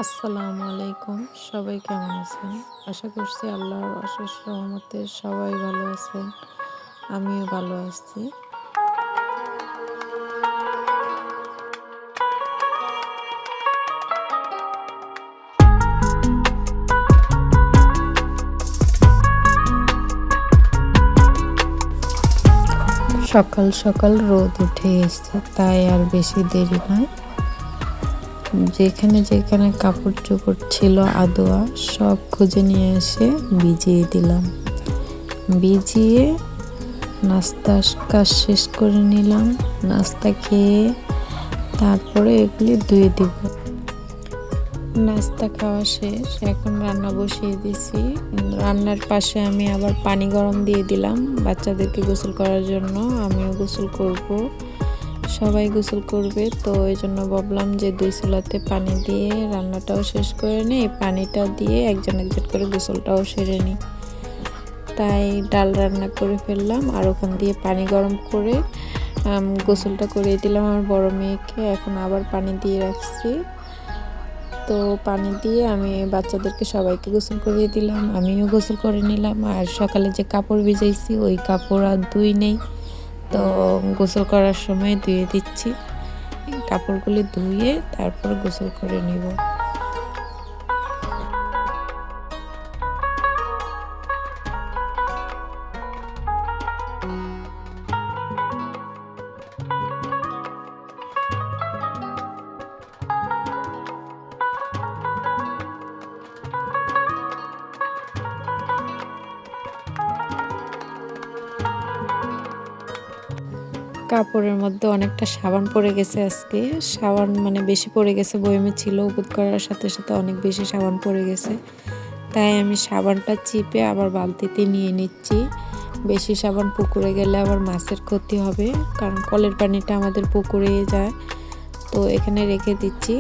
আসসালামু আলাইকুম, সবাই কেমন আছেন? আশা করছি আল্লাহর অশেষ রহমতে সবাই ভালো আছেন। আমিও ভালো আছি। সকাল সকাল রোদ উঠে এসেছে, তাই আর বেশি দেরি নয়। যেখানে যেখানে কাপড় চোপড় ছিল আদোয়া সব খুঁজে নিয়ে এসে ভিজিয়ে দিলাম। ভিজিয়ে নাস্তা কাজ শেষ করে নিলাম। নাস্তা খেয়ে তারপরে এগুলি ধুয়ে দিব। নাস্তা খাওয়া শেষ, এখন রান্না বসিয়ে দিছি। রান্নার পাশে আমি আবার পানি গরম দিয়ে দিলাম বাচ্চাদেরকে গোসল করার জন্য। আমিও গোসল করব, সবাই গোসল করবে, তো এই জন্য ভাবলাম যে দুই চুলাতে পানি দিয়ে রান্নাটাও শেষ করে নিই, পানিটা দিয়ে একজন একজন করে গোসলটাও সেরে নিই। তাই ডাল রান্না করে ফেললাম আর ওখান দিয়ে পানি গরম করে গোসলটা করে দিলাম আমার বড় মেয়েকে। এখন আবার পানি দিয়ে রাখছি, তো পানি দিয়ে আমি বাচ্চাদেরকে সবাইকে গোসল করিয়ে দিলাম, আমিও গোসল করে নিলাম। আর সকালে যে কাপড় ভিজাইছি ওই কাপড় আর ধুই নেই, তো গোসল করার সময় ধুয়ে দিচ্ছি। কাপড়গুলি ধুয়ে তারপর গোসল করে নিব। কাপড়ের মধ্যে অনেকটা সাবান পড়ে গেছে আজকে। সাবান মানে বেশি পড়ে গেছে, বয়মে ছিল, উপুত করার সাথে সাথে অনেক বেশি সাবান পড়ে গেছে। তাই আমি সাবানটা চিপে আবার বালতিতে নিয়ে নিচ্ছি। বেশি সাবান পুকুরে গেলে আবার মাছের ক্ষতি হবে, কারণ কলের পানিটা আমাদের পুকুরে যায়। তো এখানে রেখে দিচ্ছি।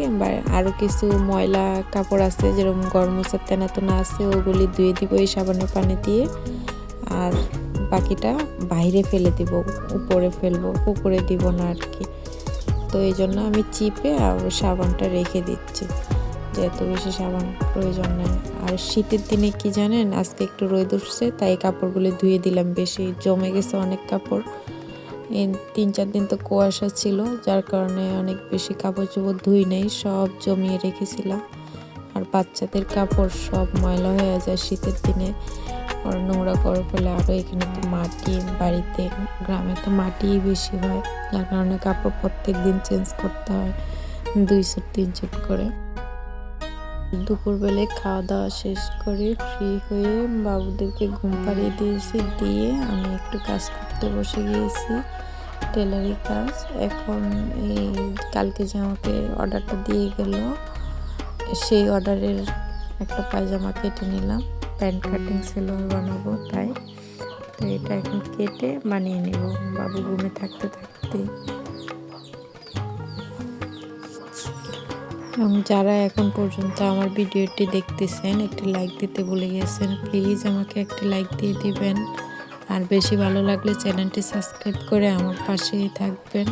আরও কিছু ময়লা কাপড় আছে, যেরকম গরম মোছার তেনা আছে, ওগুলি ধুয়ে দিব এই সাবানের পানি দিয়ে। আর বাকিটা বাইরে ফেলে দিব, উপরে ফেলবো, পুকুরে দিব না আর কি। তো এই জন্য আমি চিপে আর সাবানটা রেখে দিচ্ছি, যেহেতু বেশি সাবান প্রয়োজন নেই। আর শীতের দিনে কি জানেন, আজকে একটু রোদ উঠছে তাই কাপড়গুলি ধুয়ে দিলাম, বেশি জমে গেছে অনেক কাপড়। এই 3-4 দিন তো কুয়াশা ছিল, যার কারণে অনেক বেশি কাপড় চোপড় ধুই নেই, সব জমিয়ে রেখেছিলাম। আর বাচ্চাদের কাপড় সব ময়লা হয়ে যায় শীতের দিনে, আর নোংরা করে ফেলে। আরও এখানে তো মাটি, বাড়িতে গ্রামে তো মাটিই বেশি হয়, যার কারণে কাপড় প্রত্যেক দিন চেঞ্জ করতে হয় 2 সেট 3 সেট করে। দুপুরবেলায় খাওয়া দাওয়া শেষ করে ফ্রি হয়ে বাবুদেরকে ঘুম পাড়িয়ে দিয়েছি, দিয়ে আমি একটু কাজ করতে বসে গিয়েছি, টেলারি কাজ। এখন এই কালকে যে আমাকে অর্ডারটা দিয়ে গেল, সেই অর্ডারের একটা পায়জামা কেটে নিলাম। প্যান্ট কাটিং সেলোয়ার বানাবো, তাই তো এটা এখন কেটে বানিয়ে নেব বাবু ঘুমে থাকতে থাকতে। এবং যারা এখন পর্যন্ত আমার ভিডিওটি দেখতেছেন, একটি লাইক দিতে ভুলে গেছেন, প্লিজ আমাকে একটি লাইক দিয়ে দিবেন। আর বেশি ভালো লাগলে চ্যানেলটি সাবস্ক্রাইব করে আমার পাশেই থাকবেন।